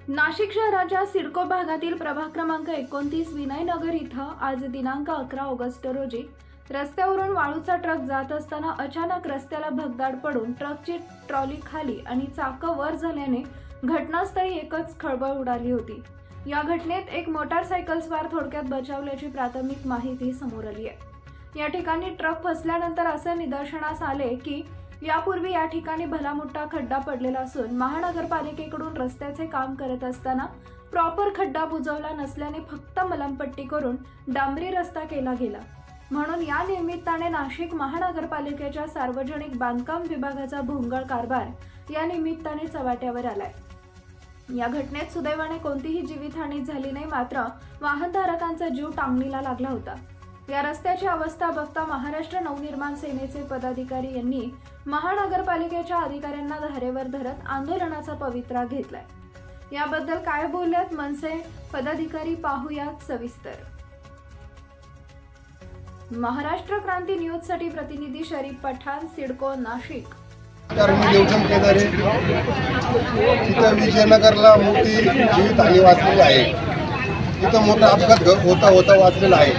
नाशिक शहराच्या सिडको भागातील प्रभाग क्रमांक 29 विनयनगर इथं आज दिनांक 11 ऑगस्ट रोजी रस्त्यावरून वाळूचा ट्रक जात असताना अचानक रस्त्याला भगदाड पडून ट्रकची ट्रॉली खाली आणि चाकं वर झाल्याने घटनास्थळी एकच खळबळ उडाली होती। या घटनेत एक मोटारसायकल स्वार थोडक्यात बचावल्याची प्राथमिक माहिती समोर आली आहे। या ठिकाणी ट्रक फसल्यानंतर असे निदर्शनास आले की यापूर्वी या ठिकाणी भला मोठा खड्डा पडलेला असून महानगरपालिकेकडून रस्त्याचे काम करत असताना प्रॉपर खड्डा बुजवला नसल्याने फक्त मलमपट्टी करून डांबरी रस्ता केला गेला। म्हणून या निमित्ताने नाशिक महानगरपालिकेच्या सार्वजनिक बांधकाम विभागाचा भोंगळ कारभार या निमित्ताने चव्हाट्यावर आलाय। या घटनेत सुदैवाने कोणतीही जीवितहानी झाली नाही, मात्र वाहनधारकांचा जीव टांगणीला लागला होता। या रस्त्याची अवस्था बघता महाराष्ट्र नवनिर्माण सेनेचे पदाधिकारी यांनी महानगरपालिकेच्या अधिकाऱ्यांना धारेवर धरत आंदोलनाचा पवित्रा घेतलाय। याबद्दल काय बोलल्यात मनसे पदाधिकारी पाहूयात सविस्तर। महाराष्ट्र क्रांती न्यूज साठी प्रतिनिधी शरीफ पठाण, सिडको, नाशिक। विजयनगरला मोठी जीवितहानी वाचलेली आहे। तिथं मोठा अपघात होता वाचलेला आहे।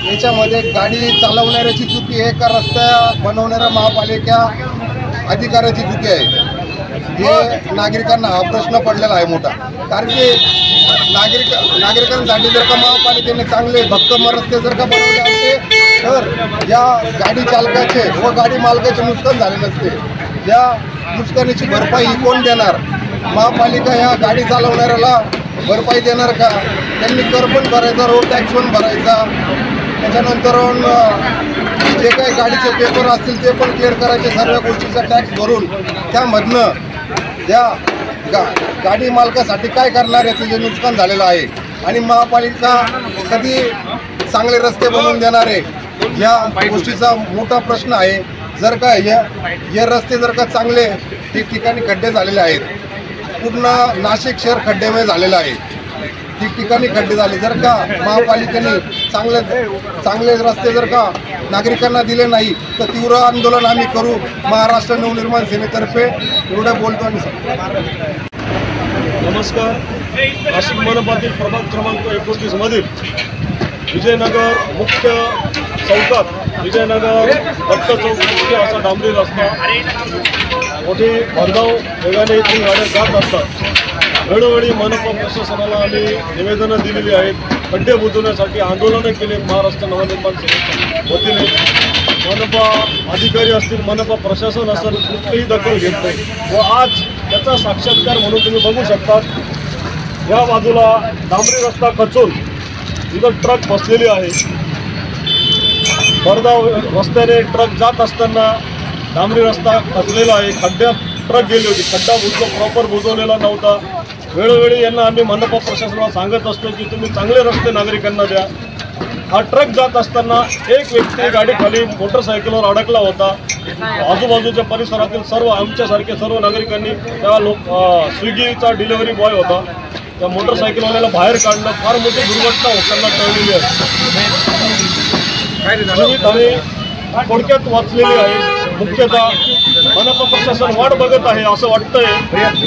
याच्यामध्ये गाडी चालवणाऱ्याची चुकी आहे का रस्ता बनवणाऱ्या महापालिका अधिकाऱ्याची चुकी आहे, हे नागरिकांना हा प्रश्न पडलेला आहे मोठा। कारण की नागरिकांसाठी जर का महापालिकेने चांगले भक्कम रस्ते जर का बनवले असते तर या गाडी चालकाचे व गाडी मालकाचे नुकसान झाले नसते। या नुकसानीची भरपाई कोण देणार? महापालिका या गाडी चालवणाऱ्याला भरपाई देणार का? त्यांनी कर पण भरायचा, रोड टॅक्स पण भरायचा, त्याच्यानंतर जे काही गाडीचे पेपर असतील ते पण क्लिअर करायचे, सर्व गोष्टीचा टॅक्स भरून त्यामधनं त्या गाडी मालकासाठी काय करणार याचं जे नुकसान झालेलं आहे। आणि महापालिका कधी चांगले रस्ते बनवून देणार आहे या गोष्टीचा मोठा प्रश्न आहे। जर का हे रस्ते जर का चांगले ठिकठिकाणी खड्डे झालेले आहेत, पूर्ण नाशिक शहर खड्डेमय झालेलं आहे, ठिकठिकाणी खड्डे झाले। जर का महापालिकेने चांगले रस्ते जर का नागरिकांना दिले नाही तर तीव्र आंदोलन आम्ही करू महाराष्ट्र नवनिर्माण सेनेतर्फे। एवढं बोलतो आणि नमस्कार। नाशिक मनपातील प्रभाग क्रमांक 29 मधील विजयनगर मुख्य चौकात विजयनगर दत्त चौक मुख्य असा डांबरी रस्ता मोठी भरधाव वेगाने इथून गाड्या जात असतात। वेळोवेळी मनपा प्रशासनाला आम्ही निवेदनं दिलेली आहेत, खड्डे बुजवण्यासाठी आंदोलनं केले महाराष्ट्र नवनिर्माण सेनेच्या वतीने। मनपा अधिकारी असतील, मनपा प्रशासन असेल, कुठलीही दखल घेत नाही व आज त्याचा साक्षात्कार म्हणून तुम्ही बघू शकतात। या बाजूला डांबरी रस्ता खचून इथं ट्रक बसलेली आहे। भरधाव रस्त्याने ट्रक जात असताना डांबरी रस्ता खचलेला आहे, खड्ड्यात ट्रक गेली होती, खड्डा प्रॉपर बुजवलेला नव्हता। वेळोवेळी यांना आम्ही मनपा प्रशासनाला सांगत असतो की तुम्ही चांगले रस्ते नागरिकांना द्या। हा ट्रक जात असताना एक व्यक्ती गाडीखाली मोटरसायकलवर अडकला होता। आजूबाजूच्या परिसरातील सर्व आमच्यासारखे सर्व नागरिकांनी त्या स्विगीचा डिलिव्हरी बॉय होता, त्या मोटरसायकलवाल्याला बाहेर काढलं। फार मोठी दुर्घटना होताना टळलेली आहे, थोडक्यात वाचलेली आहे। मुख्यतः मनपा प्रशासन वाट बघत आहे असं वाटतंय,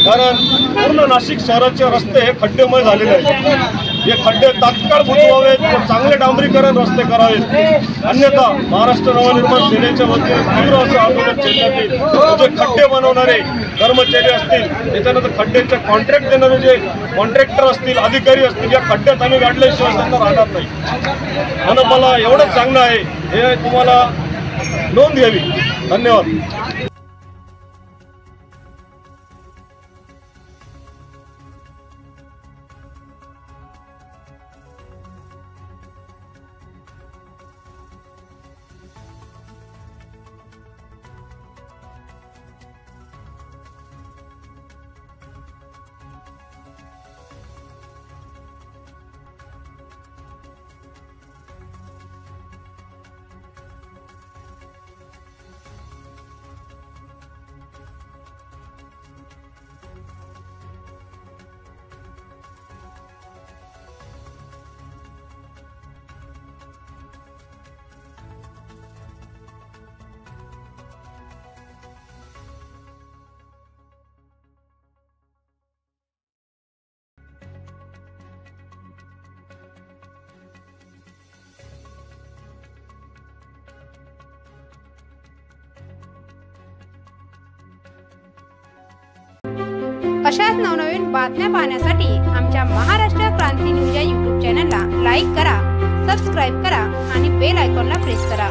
कारण पूर्ण नाशिक शहराचे रस्ते हे खड्डेमय झालेले आहेत। हे खड्डे तात्काळ बुजवावेत व चांगले डांबरीकरण रस्ते करावेत, अन्यथा महाराष्ट्र नवनिर्माण सेनेच्या वतीने तीव्र असं आंदोलन छेडण्यात येईल। जे खड्डे बनवणारे कर्मचारी असतील, त्याच्यानंतर खड्ड्याचे कॉन्ट्रॅक्ट देणारे जे कॉन्ट्रॅक्टर असतील, अधिकारी असतील, या खड्ड्यात आम्ही गाडल्याशिवाय त्यांना राहणार नाही। मनपाला एवढंच सांगणं आहे, हे तुम्हाला नोंद घ्यावी। धन्यवाद। अशाच नवनवीन बातम्या पाहण्यासाठी आमच्या महाराष्ट्र क्रांती न्यूज या YouTube चॅनलला लाईक करा, सबस्क्राईब करा आणि बेल आयकॉनला प्रेस करा।